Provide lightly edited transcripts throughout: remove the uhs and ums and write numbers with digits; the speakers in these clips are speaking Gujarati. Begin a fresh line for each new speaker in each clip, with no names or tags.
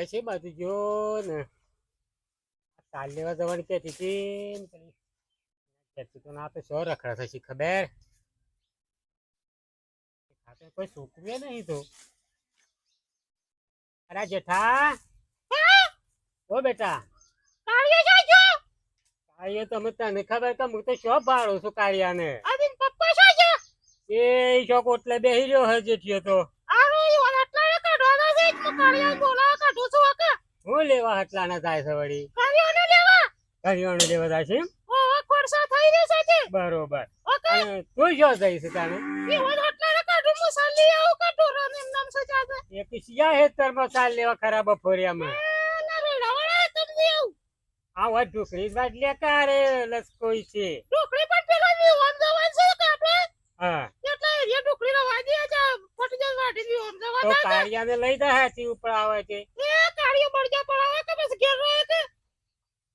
છે બાજુ જો ને તાલ લેવા જવાની કહેતી હતી ને પેલી કહેતી તો ના તો શો રખડા થશે ખબર ખાતે કોઈ છોકરીએ નહીં તો અરે જેઠા ઓ બેટા કાળિયો તમે તને ખબર કે હું તો શો ભાડું છું કાળિયાને એ શોક એટલે બેહી રહ્યો હે જેઠિયો તો હું લેવા હટલાના જાય છે વળી કરિયાણું લેવા જાય છે એમ? બરોબર અને તું જો જઈશ તાણે એક સિયા હેતર માં સાલ લેવા ખરા બફોરિયામાં આ વાત ઢોકળી બાદ લે કારે લસકોઈ છે હા તો કાળિયાને લઈ જા હાથી ઉપર આવે છે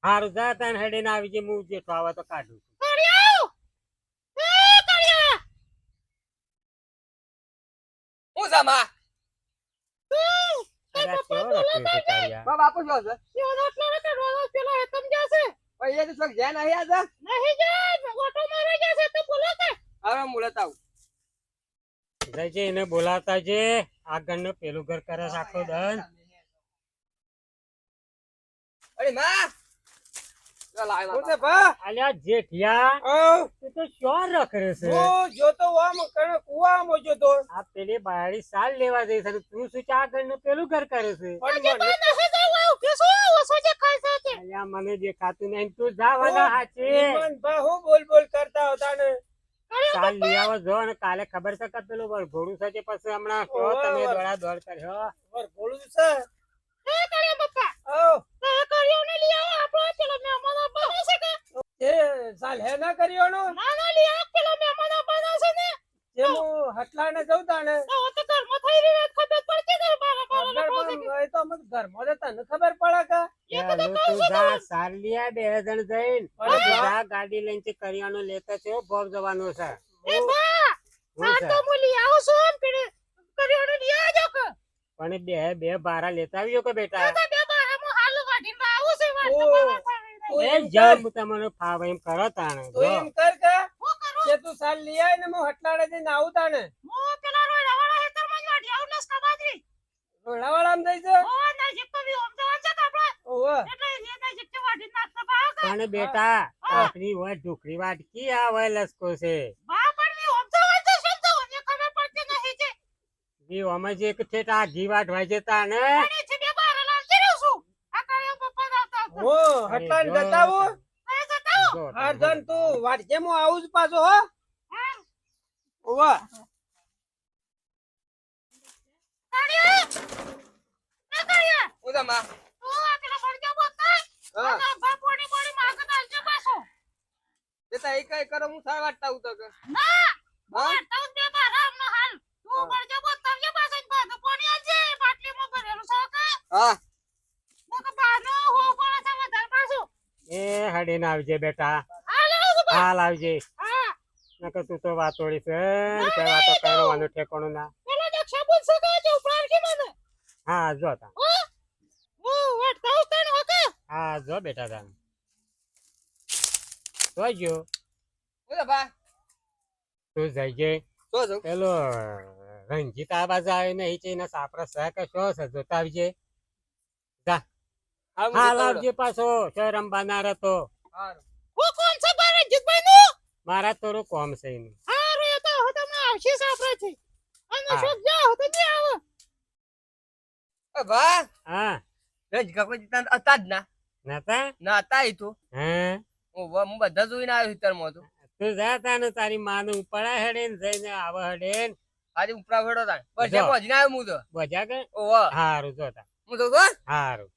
હારું જા તાન હેડીને આવી જે હું જેઠો આવે તો કાઢું છું
હું સામા
અરે કેવો રખ્યો છે કાળિયા
બા બાપુ જો છે પૈયા તો છોક જ્યાં નહીં આજે હવે મુલત આવું
જયજે એને બોલાવતા જે આગળનું પેલું ઘર કરે રાખો દન
અરે માં ચાલ આવ્યા હું છે બા
અલ્યા જેઠિયા
ઓ
તું તો શ્યોર રખડે છે
હું જોતો આમ કણે કુવામાં જોતો
આ પેલી બાયડી સાલ લેવા જઈ છે તું શું ચા આગળનું પેલું ઘર કરે છે
પણ મને
અલ્યા મને દેખાતું નહીં તું જા વાલા હાચે
મન બા હું બોલ બોલ કરતા હતા ને
સાલ લઈ આવો જો અને કાલે ખબર છે કે પેલું ઘોડું છે તે પછી હમણાં કહો તમે દોડા દોડ કર્યો
પર બોલું છે ઓ એ સાલ હે ના કર્યો નો જે હું હટલાને જઉં તાને એ તો અમે ઘરમાં જતા ને ખબર પડે કે
ચાલો તું જા સાલ લઈ આ 2 જણ જઈને અને જા ગાડી લઈને કરિયાણું લેતા છે ભોગ જવાનું છે હું છે? પણ બે બારા લેતા આવ્યો કે બેટા એ જમ તમને ફાવે એમ કરો તાણે
તું એમ કર કે તું સાલ લઈ આય ને હું હટલાડે જઈને આવું તાને રોડાવાળામાં જઈ છે ઓહો
પણ બેટા આપણી હોય ઢોકળી વાટકી આ હોય લસકો છે જી અમે જે એક ઠેઠ આ ઘી વાટવાય જતા ને
હો હટલાને જતા હું
જો
હા જન તું વાટકે હું આવું જ પાછો હો ઓવા ઉદા માં હા દેતા એક એક કરો હું સાર વાટતા હું તો કે હા
એ હડીને આવજે બેટા હાલ આવજે નકર તું તો વાતોડી છે ને કઈ વાતો કરવાનું ઠેકાણું ના હા જો તા હા જો બેટા તા જોજો
ઉદા બા
તું જઈજે
તો જો
પેલો રંજીત આ બાજુ આવે ને એ સાપરા સહ કે શો છે જોતા આવજે જા હાલ આવજે પાછો શરમ બાનાર હતો મારા થોડું કોમ છે એનું
બા
હા
રજ કાકો જીતા હતા જ ના
નતા
ના હતા ઈ તો
હા
હું બધા જોઈને આવ્યો હિતરમાં તો
તું જા તા ને તારી માને ઉપડા હેડે ને જઈને આવ હેડે ને
આજે ઉપરા ફેડો તા બસ
જો.
એ પહોંચીને આવ્યો હું તો
બજા કે
ઓવા
હારું જોતા
હું તો તો
હારું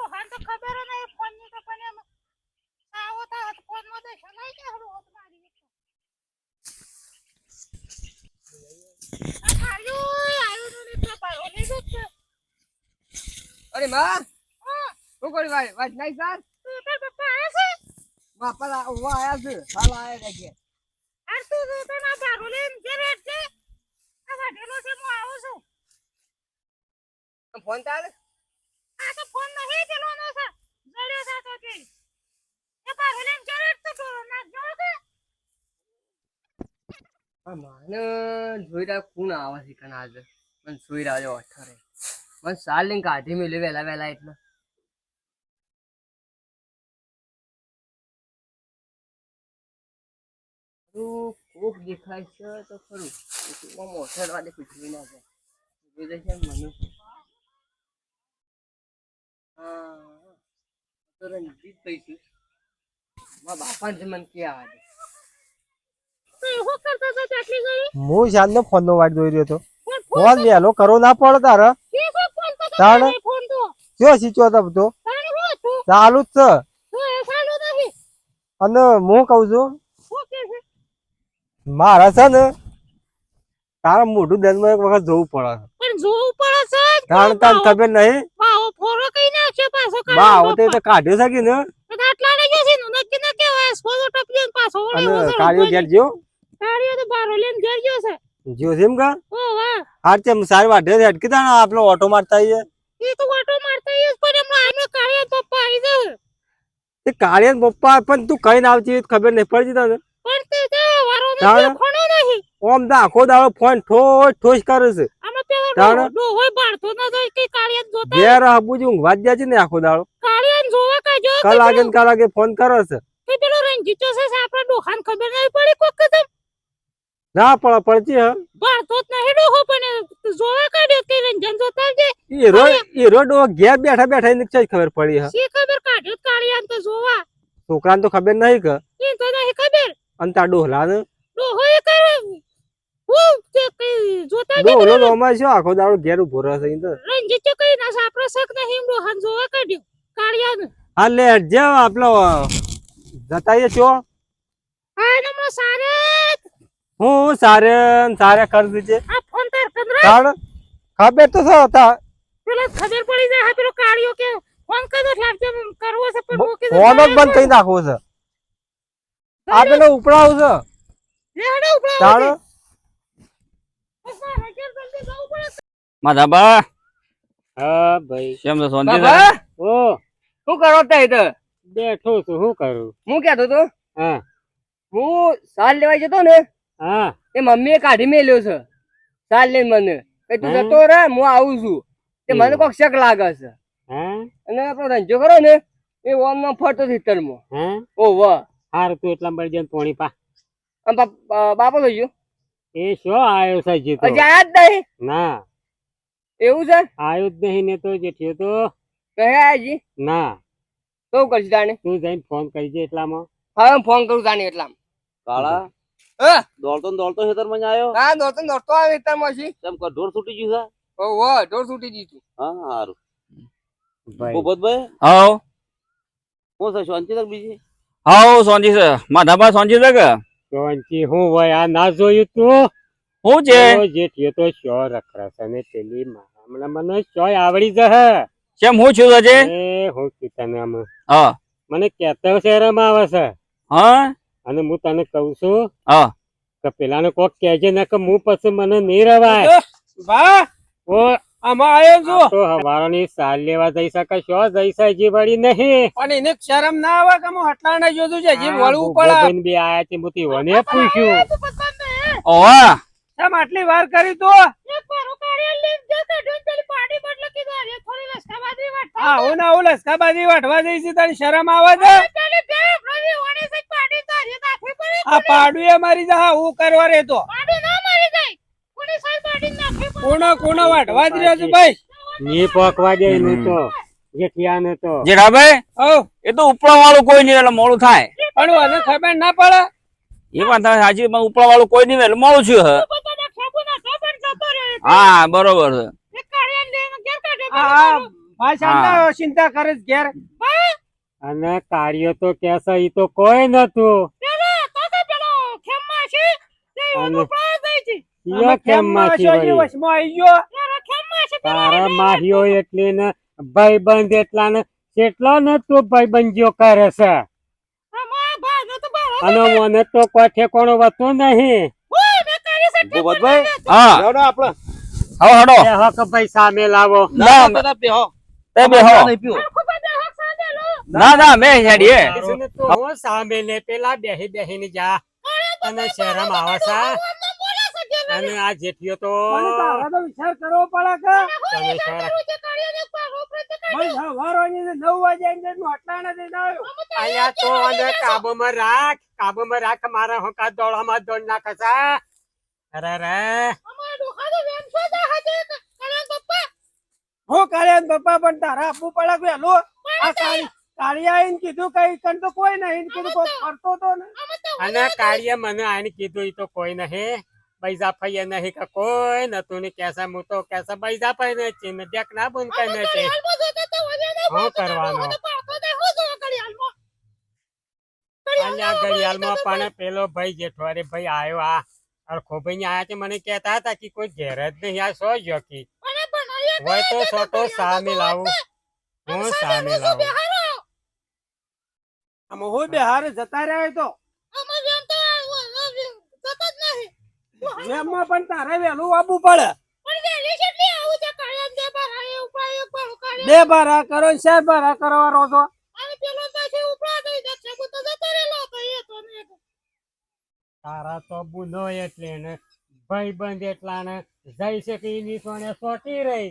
હાલ તો ખબર નહીં ફોન ની તો પણ એમ આવો તો ફોન માં તો ચલાઈ કે હળો હોત મારી આયુ નો ને તો પાયો ને તો
અરે માં શું કરી વાત નહીં સર
તું તો પપ્પા આયા છે
બાપા ઉવા આયા છે હાલ આયા છે
અરે તું તો ના બારો લે જે રેટ છે આ વાઢેલો છે હું આવું છું
ફોન ચાલે
આ તો ફોન નહીં પેલો નો છે જડ્યો છે તો કે એ બારો લે જે રેટ તો તો ના જો કે
મને જોઈ રહ્યા કોણ આવે છે કણ આજે મને જોઈ રહ્યો અઠરે મને સાલ લઈને કાઢી મેલ્યો વહેલા વહેલા એટલે કોક દેખાય છે તો ખરું મોટર વાળે પૂછવી ના જાય જોઈ છે મને તો રણજીત ભાઈ છે મારા બાપાને છે મને કે આવે
હું કરતો તો ચાટલી ગઈ
હું શાનનો ફોન નો વાટ જોઈ રહ્યો હતો
ફોન
ફોન વહેલો કરો ના પડે તારે
કે ફોન તો
તાણ
ફોન તો
કયો સીચો હતો બધો
તાણે હું હતું
ચાલુ જ છે
તો એ ચાલુ નહીં
અને હું કઉ છું
હું કે છે
મારા છે ને તારા મોઢું દનમાં એક વખત જોવું પડે
પણ જોવું પડે છે
કારણ તને ખબર નહીં
બાવો ફોરો કઈ નાખ્યો પાછો
બા આવતે તો કાઢ્યો છે કે ને
આટલા ને ગયો છે નું નક્કી ન કેવાય સ્પોઝો ટપલીન પાછો
અને કાઢ્યો ઘેર જ્યો
કાઢ્યો તો બારો લઈને ઘેર ગયો છે
જ્યો છે એમ કા
ઓ વાહ
હાર તેમ સારી વાઢે છે અટકી તા આપણો ઓટો મારતા આવીએ
એ તો ઓટો મારતા જ પણ એમનો આનો કાળિયા પપ્પા આવી જાય
તે કાળિયા પપ્પા પણ તું કઈ ના આવતી ખબર નહીં પડતી તને
પણ તે વારો
તાણ?
નથી ખણો નહીં
ઓમ તો આખો દાડો ફોન ઠોસ ઠોસ કરે છે
આમાં પેલો
તાણ?
હોય બાળતો ન જાય કે કાળિયા જોતા
ઘેર હબુજી ઊંઘવા જ જાય છે ને આખો દાડો
કાળિયા જોવા કાજો
કલાકે ને કલાકે ફોન કરે છે
કે પેલો રંજીતો છે આપણા ડોહાન ખબર નહીં પડી કોક કદમ
ના પડતી હ
બાળતો જ નહીં ડોહો પણ જોવા કાઢ્યો કે રંજન જોતા છે
હીરો ડો ઘેર બેઠા બેઠા એને કઈ ખબર પડી હ
શી ખબર કાઢ્યો કાળિયા તો જોવા
છોકરાને તો ખબર નહીં કે
એ તો નહીં ખબર
અને તાર ડોહલા ને
ડોહો એ કરે હું તે કઈ જોતા જ
ડોહલો તો અમારે શું આખો દાડો ઘેર ઉભો રહેશે ઈ તો
રંજીતો કઈ ના આપણા શક નહીં ડોહાન જોવા કાઢ્યો કાળિયા
હા લે જે આપલો જતાઈએ છો
આ નમો સારે
હું સારે કરી દીજે
આ ફોન તાર કંદરા
તાણ ખબર તો છે તા
પેલા ખબર પડી જાય હા પેલો કાળિયો કે ફોન કદો લાગજો કરવો છે પણ મૂકી દે
ફોન જ બંધ કરી નાખવો છે આ પેલો ઉપડાવ છે
લેડો ઉપર
તાણ
માધાબા
હા ભાઈ
કેમ તો શાંતિ છે?
બાબા
ઓ
શું કરો તે તો
બેઠો છું શું કરું
હું કહેતો તો
હા
હું સાલ લેવા જતો ને
હા
એ મમ્મીએ કાઢી મેલ્યો છે સાલ લઈને મને કે તું
હે?
જતો રહે હું આવું છું તે મને કોક શક લાગે છે
હા
અને આપણો રંજો ખરો ને એ ઓમ નો ફરતો થીતરમાં
હા
ઓ વાહ
હારું તું એટલા બળી જઈને પોણી પા
આમ બાપો થઈ ગયો
એ શું આયો છે જીતો
હજી આયા જ નહીં
ના
એવું છે
આયો જ નહીં ને તો જેઠ્યો તો
કહે હજી
ના
શું કરશે તાણે
તું જઈને ફોન કરજે એટલામાં
હવે હું ફોન કરું તાણે એટલા
કાળા
હા
દોડતો ને દોડતો ખેતરમાં જ આવ્યો
હા દોડતો આવે વિસ્તારમાં છી
કેમ કે ઢોર છૂટી ગયું છે
ઓ વાહ ઢોર છૂટી દીધું
હા સારું
ભાઈ
ભૂપતભાઈ
હાઉ
હું છે શાંતિ તક બીજી
હાઉ શાંતિ છે માધાબા શાંતિ છે કે
ચોંચી હું હોય આ ના જોયું તું
શું છે
તો જેઠ્યો તો શો રખડશે ને પેલી હમણાં મને શોય આવડી જશે
કેમ હું છું છે
એ હું છું તને આમાં
હા
મને કેતો શહેરમાં આવે છે
હા
અને હું તને કઉ છું
હા
કે પેલાને કોક કહેજે ને કે હું પછી મને નહીં રવાય
વાહ
ઓ
આમાં આવ્યો છું
તો હવારોની સાલ લેવા જઈ શકે શો જઈ શકે વળી નહીં
પણ એને શરમ ના આવે કે હું હટલા ના જોતું છે હજી
આ
વળવું
ભૂપતભાઈને બે આયા છે મુતી વને પૂછ્યું
ઓવા
કેમ આટલી વાર કરી તો
એક બારો કાળિયા લઈને જતા ઢોન પેલી પાડી બદલ કીધું અરે થોડી લસકાબાજી વાટ
હા હું ના હું લસકાબાજી વાટવા જઈ છે તારી શરમ આવે છે
પેલી બે પ્રવી ઓણી સે પાડી તારી નાખી પડી
આ પાડું એ મારી જા હું કરવા રહેતો
પાડી ના મારી જાય કોની સાઈ પાડી નાખી પડી
કોનો વાટવા જ રહ્યો છું ભાઈ
ની પોકવા દે નું તો જેઠિયાને તો
જેઠાભાઈ
હવ
એ તો ઉપડા વાળું કોઈ નહીં એટલે મોડું થાય
પણ મને ખબર ના પડે
એ વાત તારી સાચી પણ ઉપડા વાળું કોઈ નહીં એટલે મોડું છું હે
પોતાના ખેબુના ટોપણ જતો રહ્યો
હા બરોબર છે
એક કાળિયા લઈને ઘેર
હા.
ચિંતા કરે છે ઘેર
અને કાર્યો તો કેસે ઈ તો કોઈ નતું
પેલો તો કે પેલો ખેમમાં છે તે
અને
ઓનું પ્રાણ દઈ છે
ઈયો કેમ માસી વળી
વચમાં આવી ગયો
પેલો ખેમમાં છે પેલો
તારા માહિયો એટલે ને ભાઈબંધ એટલા ને કેટલો ને તું ભાઈબંધીઓ કરે છે
અમાર ભાઈ ન તો બાળો
અને મને તો કોઈ ઠેકોણો વતું નહીં
ઓય મે કરી છે
ભૂપતભાઈ
હા
જાઓ ને આપણે
હવે હડો
એ હક ભાઈ સામે લાવો
ના
દાદા પેહો
તે બેહો
નહીં પીવો
ખૂબ જ હક સાદે લો
ના મેં હેડીએ
કીધું ને તું હું સામે ને પેલા બેહી બેહીને જા અને શરમ આવે છે
બોલે છે કે
અને આ જેઠિયો તો
પણ તારા તો વિચાર કરવો પડે કે
તમે શરમ
જે કાર્યને પારો પ્રત્યે
ભાઈ સવારોની 9 વાગે આઈને નોટલા નથી આવ્યો
આયા તો અને કાબુમાં રાખ મારા હોકા દોડામાં દોડ નાખે છે અરે રે
અમારું હાડે વેમ સોદા હાજે કરણ પપ્પા
હું કાળિયા ને પપ્પા પણ તારા આપવું પડે કે હેલો આ કાળિયા આઈને કીધું કઈ કણ તો કોઈ નહીં કીધું કોઈ કરતો તો ને
અને કાર્ય મને આને કીધું ઈ તો કોઈ નહીં પૈસા ફઈએ નહીં કે કોઈ નતું ને કેસા હું તો કેસા પૈસા પૈ ને ચીન દેખ ના બુન કઈ નથી શું કરવાનો અલ્યા ઘડિયાળમાં પણ પેલો ભાઈ જેઠવારે ભાઈ આવ્યો આ અરખો ભાઈ ને આયા તે મને કહેતા હતા કે કોઈ ઘેર જ નહીં આ સો જોકી હોય તો સોટો સામે લાવું હું સામે લાવું
આમાં હું બિહાર જતા રહ્યા તો એમાં પણ તારે વહેલું આવવું પડે બે બારા કરો ને 4 બારા કરવાનો છો
તારા તો બુનો એટલે ને ભાઈ બંધ એટલા ને જઈ શકે એની સોને સોટી રહી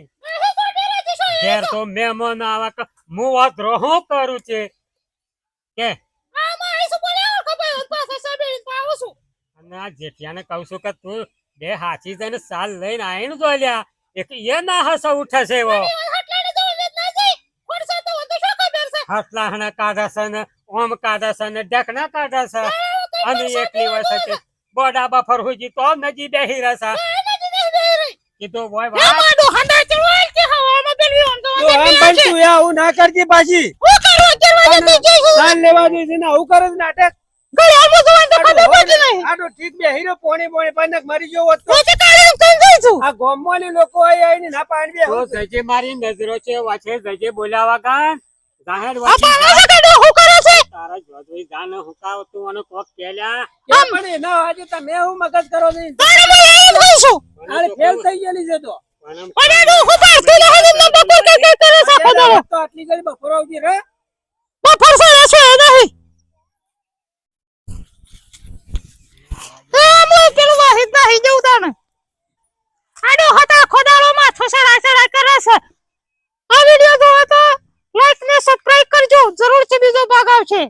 ઘેર તો મહેમાન આવા કે હું વાદ્રોહો કરું છે કે અને આ જેઠિયાને કહું છું કે તું બે હાચી જઈને સાલ લઈને આવીને જોઈ એક એ ના હસો ઉઠે છે એવો હસલા હણા કાઢા છે ને ઓમ કાઢા છે ને ઢેકણા કાઢા છે અને એકલી વખતે બોડા બફર હુજી તો નજી બેહી રહેશે કીધું હોય વાત
તો આમ પણ તું આવું ના કરતી પાછી સાલ લેવા દે છે ને આવું કરે છે નાટક આ તો ઠીક બે હીરો પોણી પણ મરી ગયો હોત તો આ ગામમાંની લોકો આઈને ના પાણી
તો
બે
જજે મારી નજરો છે વાછે જજે બોલાવા ગાન જાહેર તારા જોઈ જાન હુકાવ તું અને કોક કેલ્યા
પણ એના આજે તમે હું મગજ કરો છો અરે ફેલ થઈ ગયેલી છે તો તો આટલી ઘડી બપોર આવતી રે
આ વિડિયો જોવો તો લાઈક ને સબસ્ક્રાઇબ કરજો જરૂર છે બીજો ભાગ આવશે